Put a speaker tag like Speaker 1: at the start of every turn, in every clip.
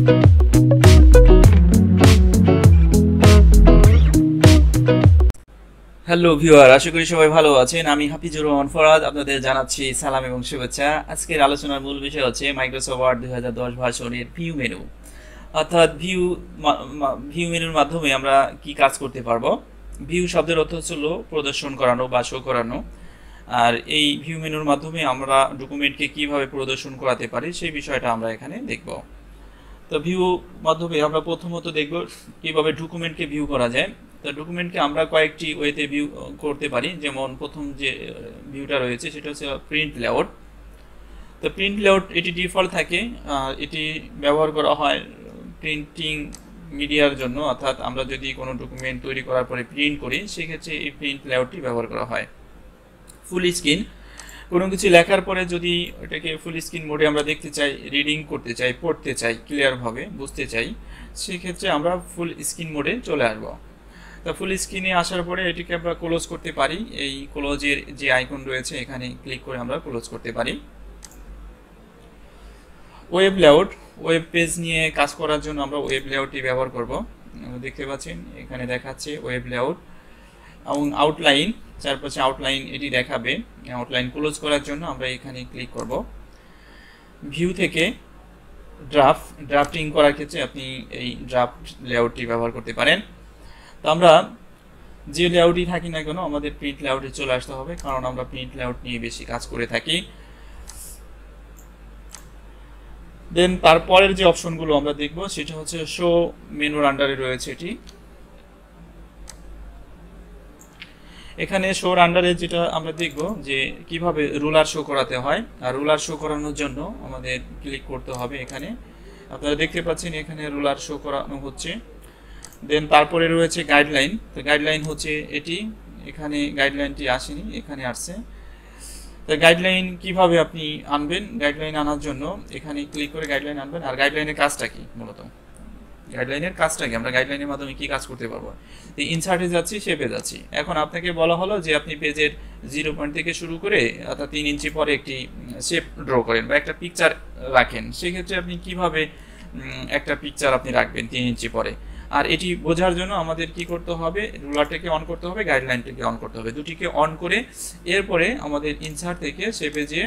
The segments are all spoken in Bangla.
Speaker 1: হ্যালো ভিউয়ার, আশা করি সবাই ভালো আছেন। আমি হাফিজুর রহমান ফরাদ আপনাদের জানাচ্ছি সালাম এবং শুভেচ্ছা। আজকের আলোচনার মূল বিষয় হচ্ছে মাইক্রোসফট ওয়ার্ড 2010 ভার্সনের ভিউ মেনু, অর্থাৎ ভিউ মেনুর মাধ্যমে আমরা কি কাজ করতে পারবো। ভিউ শব্দের অর্থ হচ্ছিল প্রদর্শন করানো বা শো করানো, আর এই ভিউ মেনুর মাধ্যমে আমরা ডকুমেন্টকে কিভাবে প্রদর্শন করাতে পারি সেই বিষয়টা আমরা এখানে দেখব। তো ভিউ মাধ্যমে আমরা প্রথমত দেখব কিভাবে ডকুমেন্টকে ভিউ করা যায়। তো ডকুমেন্টকে আমরা কয়েকটি ওয়েতে ভিউ করতে পারি। যেমন প্রথম যে ভিউটা রয়েছে সেটা হচ্ছে প্রিন্ট লেআউট। তো প্রিন্ট লেআউট এটি ডিফল্ট থাকে, এটি ব্যবহার করা হয় প্রিন্টিং মিডিয়ার জন্য, অর্থাৎ আমরা যদি কোনো ডকুমেন্ট তৈরি করার পরে প্রিন্ট করি সেক্ষেত্রে এই প্রিন্ট লেআউটটি ব্যবহার করা হয়। ফুল স্ক্রিন, কোনো কিছু লেখার পরে যদি এটাকে ফুল স্ক্রিন মোডে আমরা দেখতে চাই, রিডিং করতে চাই, পড়তে চাই, ক্লিয়ারভাবে বুঝতে চাই, সেক্ষেত্রে আমরা ফুল স্ক্রিন মোডে চলে আসবো। তা ফুল স্ক্রিনে আসার পরে এটিকে আমরা ক্লোজ করতে পারি। এই ক্লোজের যে আইকন রয়েছে এখানে ক্লিক করে আমরা ক্লোজ করতে পারি। ওয়েব লেআউট, ওয়েব পেজ নিয়ে কাজ করার জন্য আমরা ওয়েব লেআউটটি ব্যবহার করব। দেখতে পাচ্ছেন এখানে দেখাচ্ছে ওয়েব লেআউট এবং আউটলাইন, চারপাশে আউটলাইন এটি দেখাবে। আউটলাইন ক্লোজ করার জন্য আমরা এখানে ক্লিক করব। ভিউ থেকে ড্রাফটিং করার ক্ষেত্রে আপনি এই ড্রাফট লেআউটটি ব্যবহার করতে পারেন। তো আমরা যে লেআউটই থাকি না কেন আমাদের প্রিন্ট লেআউটে চলে আসতে হবে, কারণ আমরা প্রিন্ট লেআউট নিয়ে বেশি কাজ করে থাকি। দেন তারপরের যে অপশনগুলো আমরা দেখব সেটা হচ্ছে শো মেনুর আন্ডারে রয়েছে এটি। এখানে শোর আন্ডারে যেটা আমরা দেখব যে কিভাবে রুলার শো করাতে হয়, আর রুলার শো করানোর জন্য আমাদের ক্লিক করতে হবে। এখানে আপনারা দেখতে পাচ্ছেন এখানে রুলার শো করানো হচ্ছে। দেন তারপরে রয়েছে গাইডলাইন। তো গাইডলাইন হচ্ছে এটি, এখানে গাইডলাইনটি আসেনি, এখানে আসছে। তো গাইডলাইন কিভাবে আপনি আনবেন, গাইডলাইন আনার জন্য এখানে ক্লিক করে গাইডলাইন আনবেন। আর গাইডলাইনের কাজটা কি, মূলত গাইডলাইনের কাজটা কি, আমরা গাইডলাইনের মাধ্যমে কি কাজ করতে পারবো। ইনসার্টে যাচ্ছি, শেপে যাচ্ছি। এখন আপনাকে বলা হলো যে আপনি পেজের 0 পয়েন্ট থেকে শুরু করে অর্থাৎ 3 ইঞ্চি পরে একটি শেপ ড্র করেন বা একটা পিকচার রাখেন। সেক্ষেত্রে আপনি কিভাবে একটা পিকচার আপনি রাখবেন 3 ইঞ্চি পরে। আর এটি বোঝার জন্য আমাদের কি করতে হবে, রুলারটাকে অন করতে হবে, গাইডলাইনটাকে অন করতে হবে। দুটিকে অন করে এরপরে আমাদের ইনসার্ট থেকে শেপে যে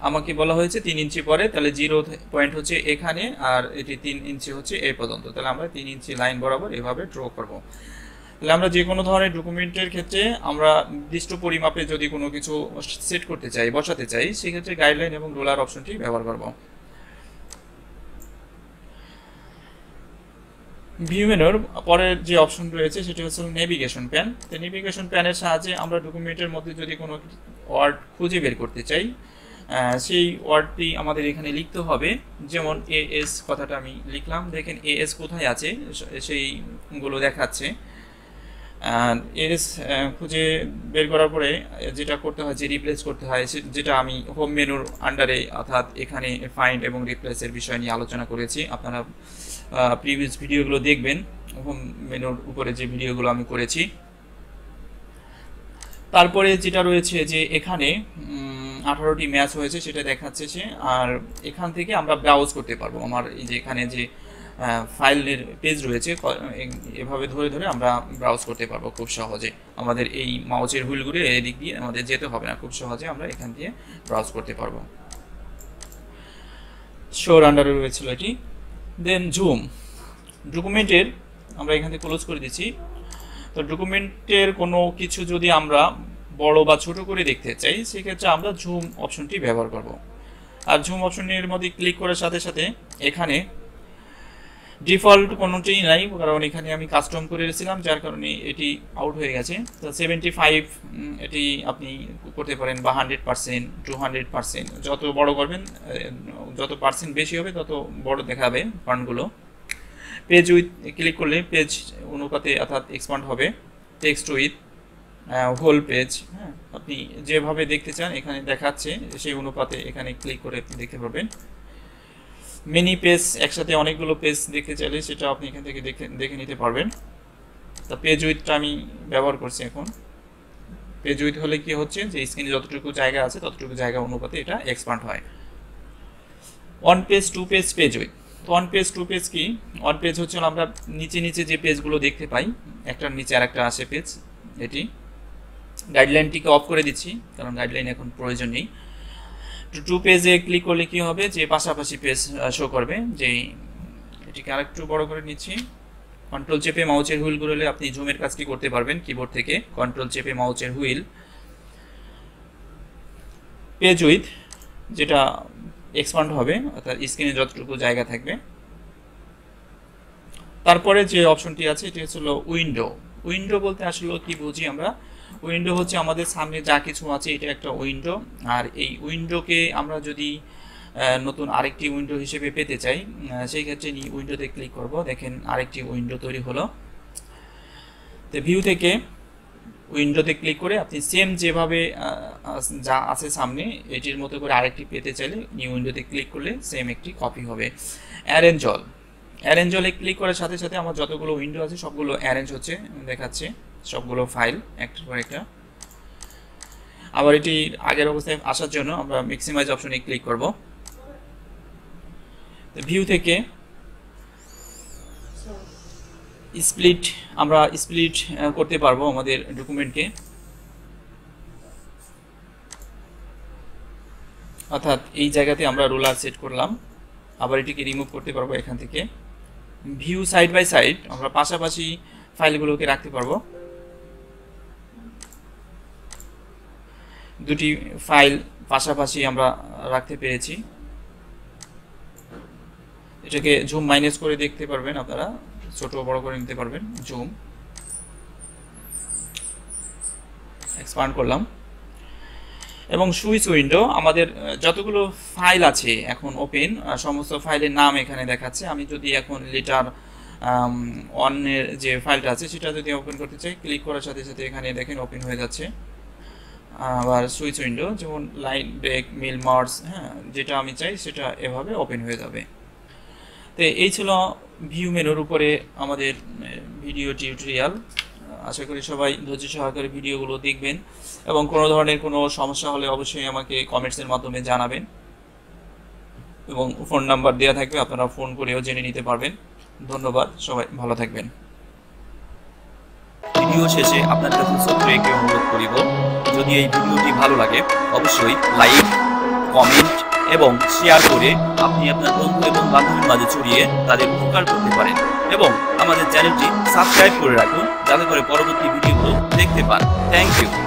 Speaker 1: আমাকে বলা হয়েছে 3 ইঞ্চি পরে, তাহলে 0 পয়েন্ট হচ্ছে এখানে আর এটি 3 ইঞ্চি হচ্ছে এই পর্যন্ত। তাহলে আমরা 3 ইঞ্চি লাইন বরাবর এভাবে ড্র করব। তাহলে আমরা যে কোনো ধরনের ডকুমেন্টের ক্ষেত্রে আমরা নির্দিষ্ট পরিমাপে যদি কোনো কিছু সেট করতে চাই, বসাতে চাই, সেক্ষেত্রে গাইডলাইন এবং রুলার অপশনটি ব্যবহার করব। ভিউ মেনুর পরের যে অপশন রয়েছে সেটি হচ্ছে নেভিগেশন প্যান। তো নেভিগেশন প্যানের সাহায্যে আমরা ডকুমেন্টের মধ্যে যদি কোনো ওয়ার্ড খুঁজে বের করতে চাই, সেই ওয়ার্ডটি আমাদের এখানে লিখতে হবে। যেমন এএস কথাটা আমি লিখলাম, দেখেন এএস কোথায় আছে সেইগুলো দেখাচ্ছে। এএস খুঁজে বের করার পরে যেটা করতে হয়, যে রিপ্লেস করতে হয়, যেটা আমি হোম মেনুর আন্ডারে অর্থাৎ এখানে ফাইন্ড এবং রিপ্লেসের বিষয় নিয়ে আলোচনা করেছি। আপনারা প্রিভিয়াস ভিডিওগুলো দেখবেন, হোম মেনুর উপরে যে ভিডিওগুলো আমি করেছি। তারপরে যেটা রয়েছে যে এখানে 18টি ম্যাচ হয়েছে সেটা দেখাচ্ছে সে, আর এখান থেকে আমরা ব্রাউজ করতে পারবো। আমার এই যে এখানে যে ফাইলের পেজ রয়েছে এভাবে ধরে ধরে আমরা ব্রাউজ করতে পারবো খুব সহজে। আমাদের এই মাউসের হুইল ঘুরে এদিক দিয়ে আমাদের যেতে হবে না, খুব সহজে আমরা এখান দিয়ে ব্রাউজ করতে পারবো। শোর আন্ডারে রয়েছিল এটি। দেন জুম, ডকুমেন্টের আমরা এখান থেকে ক্লোজ করে দিচ্ছি। তো ডকুমেন্টের কোনো কিছু যদি আমরা বড় বা ছোট করে দেখতে চাই সেক্ষেত্রে আমরা জুম অপশনটি ব্যবহার করব। আর জুম অপশনের মধ্যে ক্লিক করার সাথে সাথে এখানে ডিফল্ট কোনোটিই নাই, কারণ এখানে আমি কাস্টম করে রেখেছিলাম, যার কারণে এটি আউট হয়ে গেছে। তো 75 এটি আপনি করতে পারেন, বা 100%, 200%, যত বড় করবেন, যত পার্সেন্ট বেশি হবে তত বড় দেখাবে ফন্টগুলো। পেজ উইথ ক্লিক করলে পেজ অনুপাতে অর্থাৎ এক্সপান্ড হবে। টেক্সট উইথ হোল পেজ, হ্যাঁ, আপনি যেভাবে দেখতে চান এখানে দেখাচ্ছে সেই অনুপাতে এখানে ক্লিক করে আপনি দেখতে পারবেন। মিনি পেজ, একসাথে অনেকগুলো পেজ দেখতে চাইলে সেটা আপনি এখান থেকে দেখে নিতে পারবেন। তা পেজ উইথটা আমি ব্যবহার করছি এখন। পেজ উইথ হলে কি হচ্ছে যে স্ক্রিনে যতটুকু জায়গা আছে ততটুকু জায়গা অনুপাতে এটা এক্সপান্ড হয়। 1 পেজ, 2 পেজ, পেজ উইথ। তো ওয়ান পেজ টু পেজ কি, ওয়ান পেজ হচ্ছে আমরা নিচে নিচে যে পেজগুলো দেখতে পাই, একটার নিচে আর একটা আসে পেজ, এটি গাইডলাইনটিকে অফ করে দিচ্ছি কারণ গাইডলাইন এখন প্রয়োজন নেই। টু পেজে ক্লিক করলে কি হবে যে পাশাপাশি পেজ শো করবে। যে এটিকে আরেকটু বড় করে নিচ্ছি, কন্ট্রোল চেপে মাউসের হুইল ঘুরলে আপনি জুমের কাজটি করতে পারবেন কিবোর্ড থেকে, কন্ট্রোল চেপে মাউসের হুইল। পেজ উইথ যেটা এক্সপান্ড হবে অর্থাৎ স্ক্রিনে যতটুকু জায়গা থাকবে। তারপরে যে অপশনটি আছে এটি হলো উইন্ডো। উইন্ডো বলতে আসলে কি বুঝি আমরা, উইন্ডো হচ্ছে আমাদের সামনে যা কিছু আছে এটা একটা উইন্ডো, আর এই উইন্ডোকে আমরা যদি নতুন আরেকটি উইন্ডো হিসেবে পেতে চাই সেই ক্ষেত্রে উইন্ডোতে ক্লিক করব। দেখেন আরেকটি উইন্ডো তৈরি হলো। তো ভিউ থেকে উইন্ডোতে ক্লিক করে আপনি সেম যেভাবে যা আছে সামনে এটির মতো করে আরেকটি পেতে চাইলে নিউ উইন্ডোতে ক্লিক করলে সেম একটি কপি হবে। অ্যারেঞ্জ অল, অ্যারেঞ্জ অলে ক্লিক করার সাথে সাথে আমার যতগুলো উইন্ডো আছে সবগুলো অ্যারেঞ্জ হচ্ছে দেখাচ্ছে, সবগুলো ফাইল একটার পর একটা। আবার এটি আগের অবস্থায় আসার জন্য আমরা ম্যাক্সিমাইজ অপশনে ক্লিক করব। ভিউ থেকে স্প্লিট, আমরা স্প্লিট করতে পারবো আমাদের ডকুমেন্টকে, অর্থাৎ এই জায়গাতে আমরা রোলার সেট করলাম, আবার এটিকে রিমুভ করতে পারবো এখান থেকে। ভিউ সাইড বাই সাইড, আমরা পাশাপাশি ফাইলগুলোকে রাখতে পারবো, দুটি ফাইল পাশাপাশি আমরা রাখতে পেরেছি। এটাকে জুম মাইনাস করে দেখতে পারবেন আপনারা, ছোট বড় করে নিতে পারবেন। জুম এক্সপান্ড করলাম। এবং সুইচ উইন্ডো, আমাদের যতগুলো ফাইল আছে এখন ওপেন, সমস্ত ফাইলের নাম এখানে দেখাচ্ছে। আমি যদি এখন লেটার ওয়ানের যে ফাইলটা আছে সেটা যদি ওপেন করতে চাই, ক্লিক করার সাথে সাথে এখানে দেখেন ওপেন হয়ে যাচ্ছে। আবার সুইচ উইন্ডো যেমন লাইন ব্রেক, মিল মার্জ, হ্যাঁ যেটা আমি চাই সেটা এভাবে ওপেন হয়ে যাবে। তো এই ছিল ভিউ মেনুর উপরে আমাদের ভিডিও টিউটোরিয়াল। আশা করি সবাই ধৈর্য সহকারে ভিডিওগুলো দেখবেন এবং কোনো ধরনের কোনো সমস্যা হলে অবশ্যই আমাকে কমেন্টসের মাধ্যমে জানাবেন এবং ফোন নাম্বার দেওয়া থাকবে, আপনারা ফোন করেও জেনে নিতে পারবেন। ধন্যবাদ, সবাই ভালো থাকবেন।
Speaker 2: ভিডিও শেষে আপনার কাছে ছোট্ট একটি অনুরোধ করিব, যদি এই ভিডিওটি ভালো লাগে অবশ্যই লাইক, কমেন্ট এবং শেয়ার করে আপনি আপনার বন্ধু এবং বান্ধবীর মাঝে ছড়িয়ে তাদের উপকার করতে পারেন এবং আমাদের চ্যানেলটি সাবস্ক্রাইব করে রাখুন যাতে করে পরবর্তী ভিডিওগুলো দেখতে পান। Thank you.